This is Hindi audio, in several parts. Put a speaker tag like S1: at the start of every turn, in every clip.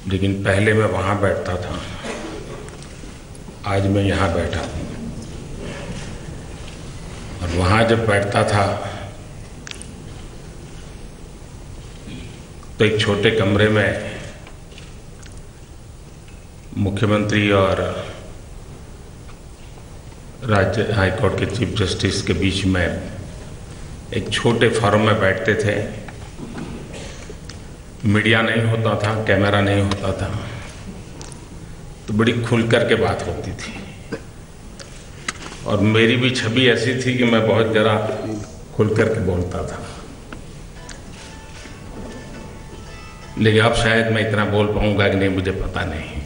S1: लेकिन पहले मैं वहाँ बैठता था, आज मैं यहाँ बैठा हूँ। और वहाँ जब बैठता था तो एक छोटे कमरे में मुख्यमंत्री और राज्य हाईकोर्ट के चीफ जस्टिस के बीच में एक छोटे फोरम में बैठते थे। मीडिया नहीं होता था, कैमरा नहीं होता था, तो बड़ी खुल कर के बात होती थी। और मेरी भी छवि ऐसी थी कि मैं बहुत जरा खुल कर के बोलता था। लेकिन अब शायद मैं इतना बोल पाऊंगा कि नहीं, मुझे पता नहीं।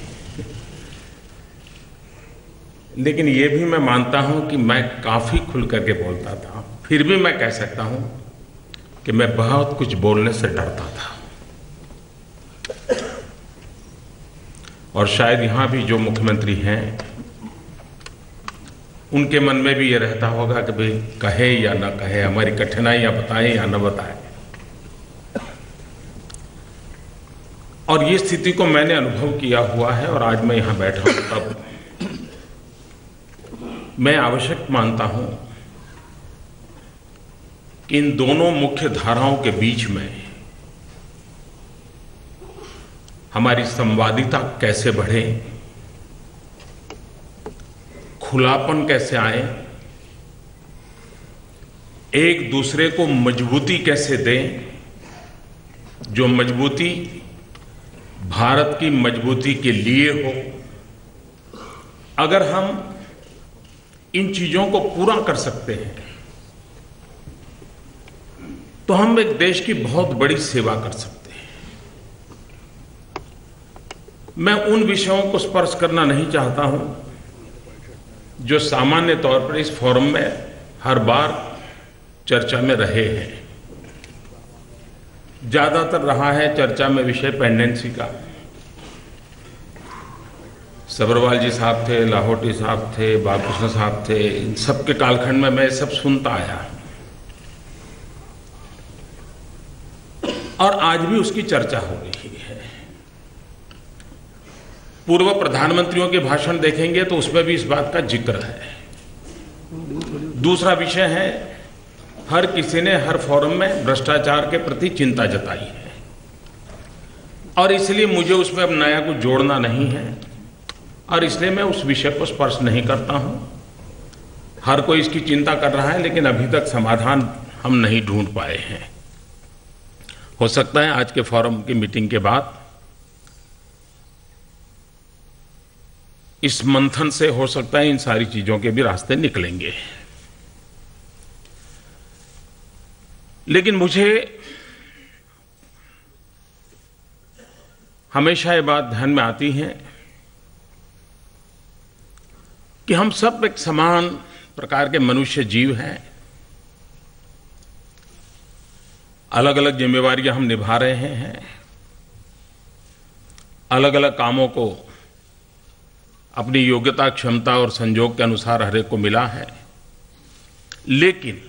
S1: लेकिन ये भी मैं मानता हूं कि मैं काफ़ी खुल करके बोलता था। फिर भी मैं कह सकता हूं कि मैं बहुत कुछ बोलने से डरता था। और शायद यहाँ भी जो मुख्यमंत्री हैं उनके मन में भी ये रहता होगा कि भाई कहे या ना कहे, हमारी कठिनाइयाँ बताएं या न बताएं। और ये स्थिति को मैंने अनुभव किया हुआ है और आज मैं यहाँ बैठा हूँ। तब मैं आवश्यक मानता हूँ कि इन दोनों मुख्य धाराओं के बीच में हमारी संवादिता कैसे बढ़े, खुलापन कैसे आए, एक दूसरे को मजबूती कैसे दें, जो मजबूती भारत की मजबूती के लिए हो। अगर हम इन चीजों को पूरा कर सकते हैं तो हम एक देश की बहुत बड़ी सेवा कर सकते हैं। मैं उन विषयों को स्पर्श करना नहीं चाहता हूं जो सामान्य तौर पर इस फोरम में हर बार चर्चा में रहे हैं। ज्यादातर रहा है चर्चा में विषय पेंडेंसी का। सब्रवाल जी साहब थे, लाहौटी साहब थे, बालकृष्ण साहब थे, इन सबके कालखंड में मैं सब सुनता आया और आज भी उसकी चर्चा हो रही है। पूर्व प्रधानमंत्रियों के भाषण देखेंगे तो उसमें भी इस बात का जिक्र है। दूसरा विषय है, हर किसी ने हर फोरम में भ्रष्टाचार के प्रति चिंता जताई है और इसलिए मुझे उसमें अब नया कुछ जोड़ना नहीं है और इसलिए मैं उस विषय को स्पर्श नहीं करता हूं। हर कोई इसकी चिंता कर रहा है लेकिन अभी तक समाधान हम नहीं ढूंढ पाए हैं। हो सकता है आज के फोरम की मीटिंग के बाद इस मंथन से हो सकता है इन सारी चीजों के भी रास्ते निकलेंगे। लेकिन मुझे हमेशा ये बात ध्यान में आती है कि हम सब एक समान प्रकार के मनुष्य जीव हैं। अलग अलग जिम्मेवारियां हम निभा रहे हैं, अलग अलग कामों को अपनी योग्यता, क्षमता और संजोग के अनुसार हर एक को मिला है। लेकिन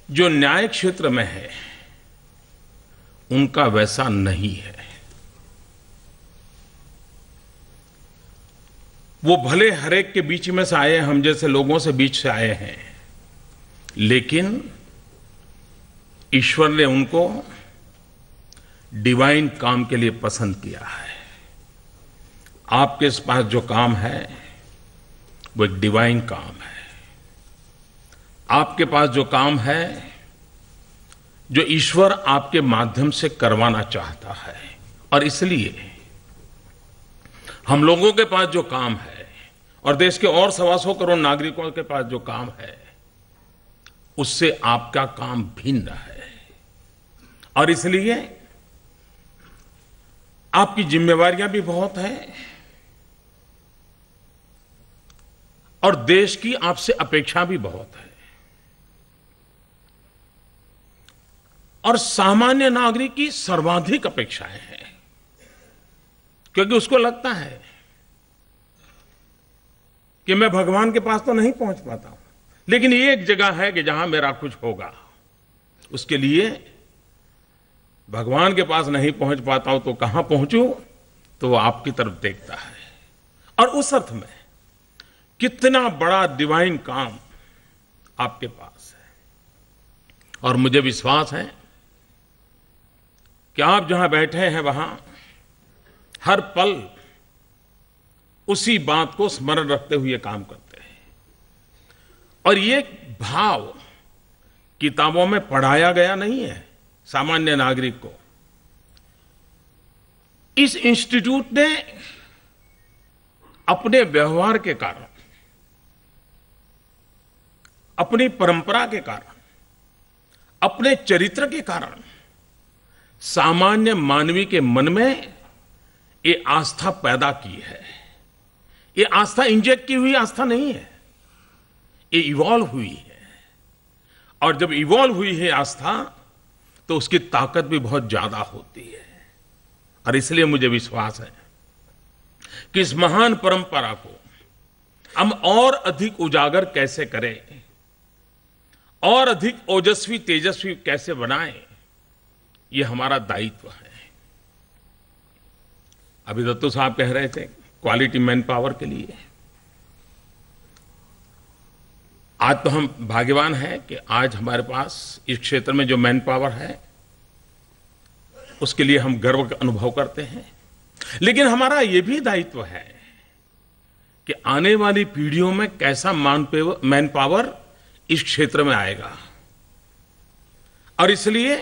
S1: जो न्याय क्षेत्र में है उनका वैसा नहीं है। वो भले हर एक के बीच में से आए, हम जैसे लोगों से बीच से आए हैं, लेकिन ईश्वर ने उनको डिवाइन काम के लिए पसंद किया है। आपके पास जो काम है वो एक डिवाइन काम है। आपके पास जो काम है जो ईश्वर आपके माध्यम से करवाना चाहता है, और इसलिए हम लोगों के पास जो काम है और देश के और 125 करोड़ नागरिकों के पास जो काम है उससे आपका काम भिन्न है। और इसलिए आपकी जिम्मेवारियां भी बहुत हैं और देश की आपसे अपेक्षा भी बहुत है। और सामान्य नागरिक की सर्वाधिक अपेक्षाएं हैं, क्योंकि उसको लगता है कि मैं भगवान के पास तो नहीं पहुंच पाता हूं, लेकिन ये एक जगह है कि जहां मेरा कुछ होगा। उसके लिए भगवान के पास नहीं पहुंच पाता हूं तो कहां पहुंचूं, तो वो आपकी तरफ देखता है। और उस अर्थ में कितना बड़ा डिवाइन काम आपके पास है। और मुझे विश्वास है कि आप जहां बैठे हैं वहां हर पल उसी बात को स्मरण रखते हुए काम करते हैं। और ये भाव किताबों में पढ़ाया गया नहीं है सामान्य नागरिक को। इस इंस्टीट्यूट ने अपने व्यवहार के कारण, अपनी परंपरा के कारण, अपने चरित्र के कारण सामान्य मानवी के मन में ये आस्था पैदा की है। ये आस्था इंजेक्ट की हुई आस्था नहीं है, ये इवॉल्व हुई है। और जब इवॉल्व हुई है आस्था तो उसकी ताकत भी बहुत ज्यादा होती है। और इसलिए मुझे विश्वास है कि इस महान परंपरा को हम और अधिक उजागर कैसे करें, और अधिक ओजस्वी तेजस्वी कैसे बनाएं, ये हमारा दायित्व है। अभी दत्तू साहब कह रहे थे क्वालिटी मैन पावर के लिए। आज तो हम भाग्यवान हैं कि आज हमारे पास इस क्षेत्र में जो मैन पावर है उसके लिए हम गर्व अनुभव करते हैं। लेकिन हमारा यह भी दायित्व है कि आने वाली पीढ़ियों में कैसा मैन पावर इस क्षेत्र में आएगा। और इसलिए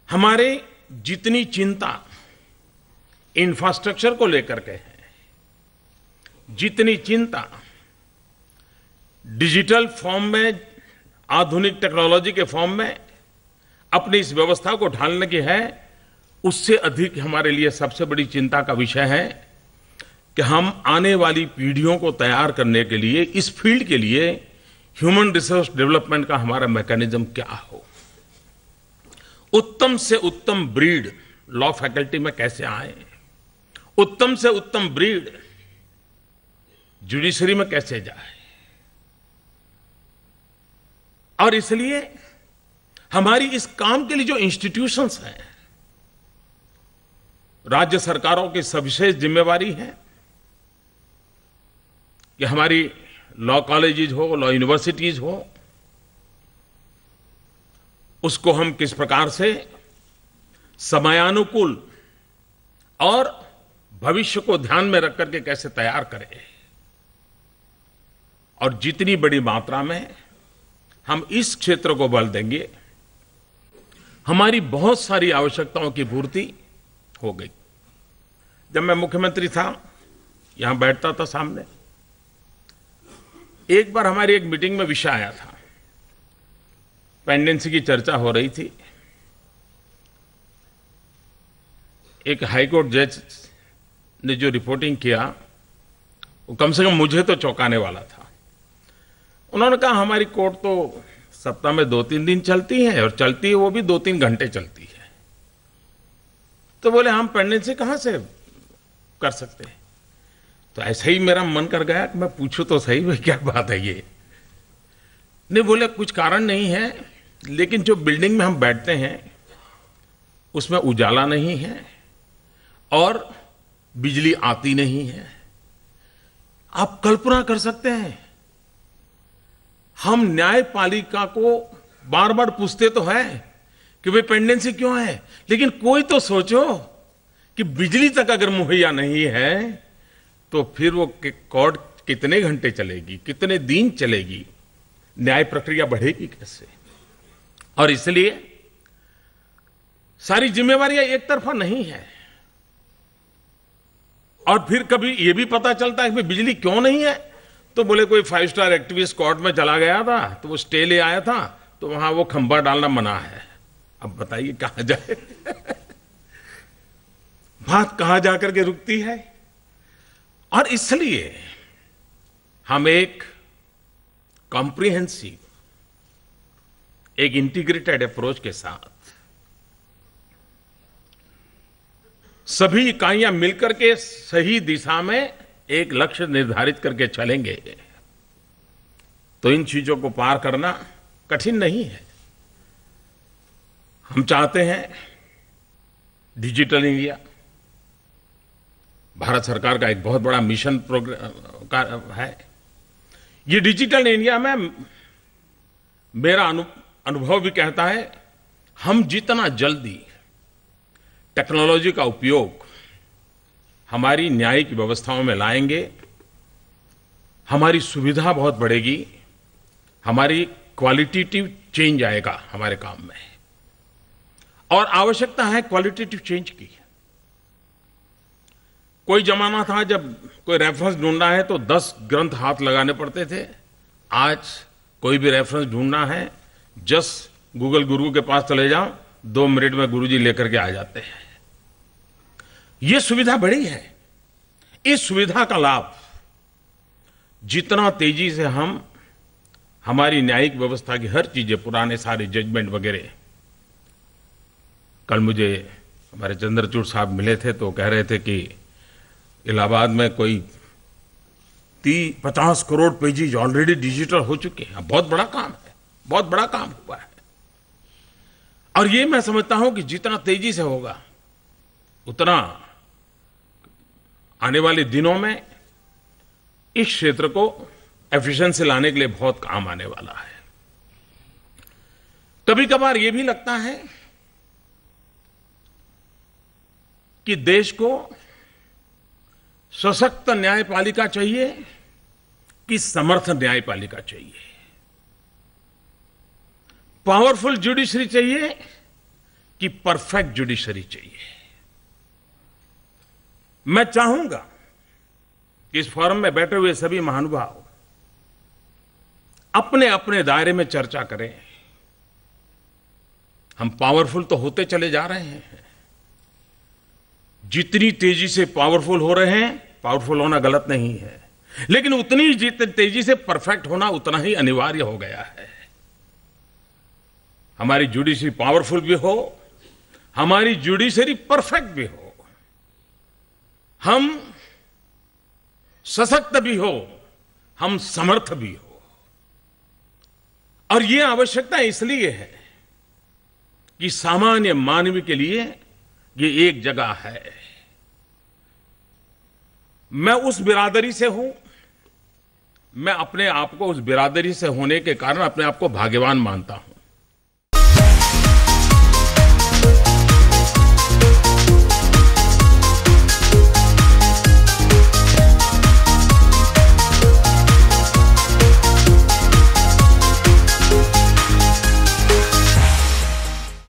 S1: हमारे जितनी चिंता इंफ्रास्ट्रक्चर को लेकर के है, जितनी चिंता डिजिटल फॉर्म में, आधुनिक टेक्नोलॉजी के फॉर्म में अपनी इस व्यवस्था को ढालने की है, उससे अधिक हमारे लिए सबसे बड़ी चिंता का विषय है कि हम आने वाली पीढ़ियों को तैयार करने के लिए, इस फील्ड के लिए ह्यूमन रिसोर्स डेवलपमेंट का हमारा मैकेनिज्म क्या हो। उत्तम से उत्तम ब्रीड लॉ फैकल्टी में कैसे आए, उत्तम से उत्तम ब्रीड जुडिशरी में कैसे जाए। और इसलिए हमारी इस काम के लिए जो इंस्टीट्यूशंस हैं, राज्य सरकारों की सविशेष जिम्मेवारी है कि हमारी लॉ कॉलेजेस हो, लॉ यूनिवर्सिटीज हो, उसको हम किस प्रकार से समयानुकूल और भविष्य को ध्यान में रख करके कैसे तैयार करें। और जितनी बड़ी मात्रा में हम इस क्षेत्र को बल देंगे, हमारी बहुत सारी आवश्यकताओं की पूर्ति हो गई। जब मैं मुख्यमंत्री था, यहां बैठता था सामने, एक बार हमारी एक मीटिंग में विषय आया था, पेंडेंसी की चर्चा हो रही थी। एक हाईकोर्ट जज ने जो रिपोर्टिंग किया वो कम से कम मुझे तो चौंकाने वाला था। उन्होंने कहा हमारी कोर्ट तो सप्ताह में 2-3 दिन चलती है, और चलती है वो भी 2-3 घंटे चलती है। तो बोले हम पेंडेंसी कहां से कर सकते हैं। तो ऐसे ही मेरा मन कर गया कि मैं पूछूं तो सही भाई क्या बात है ये। नहीं, बोले कुछ कारण नहीं है, लेकिन जो बिल्डिंग में हम बैठते हैं उसमें उजाला नहीं है और बिजली आती नहीं है। आप कल्पना कर सकते हैं, हम न्यायपालिका को बार बार पूछते तो है कि भाई पेंडेंसी क्यों है, लेकिन कोई तो सोचो कि बिजली तक अगर मुहैया नहीं है तो फिर वो कोर्ट कितने घंटे चलेगी, कितने दिन चलेगी, न्याय प्रक्रिया बढ़ेगी कैसे। और इसलिए सारी जिम्मेवारियां एक तरफा नहीं है। और फिर कभी यह भी पता चलता है कि बिजली क्यों नहीं है, तो बोले कोई 5 स्टार एक्टिविस्ट कोर्ट में चला गया था तो वो स्टे ले आया था, तो वहां वो खंभा डालना मना है। अब बताइए कहां जाए बात कहां जाकर के रुकती है। और इसलिए हम एक कॉम्प्रिहेंसिव, एक इंटीग्रेटेड अप्रोच के साथ सभी इकाइयां मिलकर के सही दिशा में एक लक्ष्य निर्धारित करके चलेंगे तो इन चीजों को पार करना कठिन नहीं है। हम चाहते हैं डिजिटल इंडिया, भारत सरकार का एक बहुत बड़ा मिशन प्रोग्राम है। ये डिजिटल इंडिया में मेरा अनुभव भी कहता है, हम जितना जल्दी टेक्नोलॉजी का उपयोग हमारी न्यायिक व्यवस्थाओं में लाएंगे, हमारी सुविधा बहुत बढ़ेगी, हमारी क्वालिटेटिव चेंज आएगा हमारे काम में। और आवश्यकता है क्वालिटेटिव चेंज की। कोई जमाना था जब कोई रेफरेंस ढूंढना है तो 10 ग्रंथ हाथ लगाने पड़ते थे। आज कोई भी रेफरेंस ढूंढना है, जस्ट गूगल गुरु के पास चले जाओ, 2 मिनट में गुरुजी लेकर के आ जाते हैं। ये सुविधा बढ़ी है। इस सुविधा का लाभ जितना तेजी से हम हमारी न्यायिक व्यवस्था की हर चीजें, पुराने सारे जजमेंट वगैरह, कल मुझे हमारे चंद्रचूड़ साहब मिले थे तो कह रहे थे कि इलाहाबाद में कोई 50 करोड़ पेजेज ऑलरेडी डिजिटल हो चुके हैं। बहुत बड़ा काम है, बहुत बड़ा काम हुआ है। और ये मैं समझता हूं कि जितना तेजी से होगा उतना आने वाले दिनों में इस क्षेत्र को एफिशिएंसी लाने के लिए बहुत काम आने वाला है। कभी कभार ये भी लगता है कि देश को सशक्त न्यायपालिका चाहिए कि समर्थ न्यायपालिका चाहिए, पावरफुल जुडिशरी चाहिए कि परफेक्ट जुडिशरी चाहिए। मैं चाहूंगा कि इस फोरम में बैठे हुए सभी महानुभाव अपने अपने दायरे में चर्चा करें। हम पावरफुल तो होते चले जा रहे हैं, जितनी तेजी से पावरफुल हो रहे हैं, पावरफुल होना गलत नहीं है, लेकिन उतनी जितनी तेजी से परफेक्ट होना उतना ही अनिवार्य हो गया है। हमारी जुडिशरी पावरफुल भी हो, हमारी जुडिशरी परफेक्ट भी हो, हम सशक्त भी हो, हम समर्थ भी हो। और यह आवश्यकता इसलिए है कि सामान्य मानव के लिए ये एक जगह है। मैं उस बिरादरी से हूं, मैं अपने आप को उस बिरादरी से होने के कारण अपने आप को भाग्यवान मानता हूं।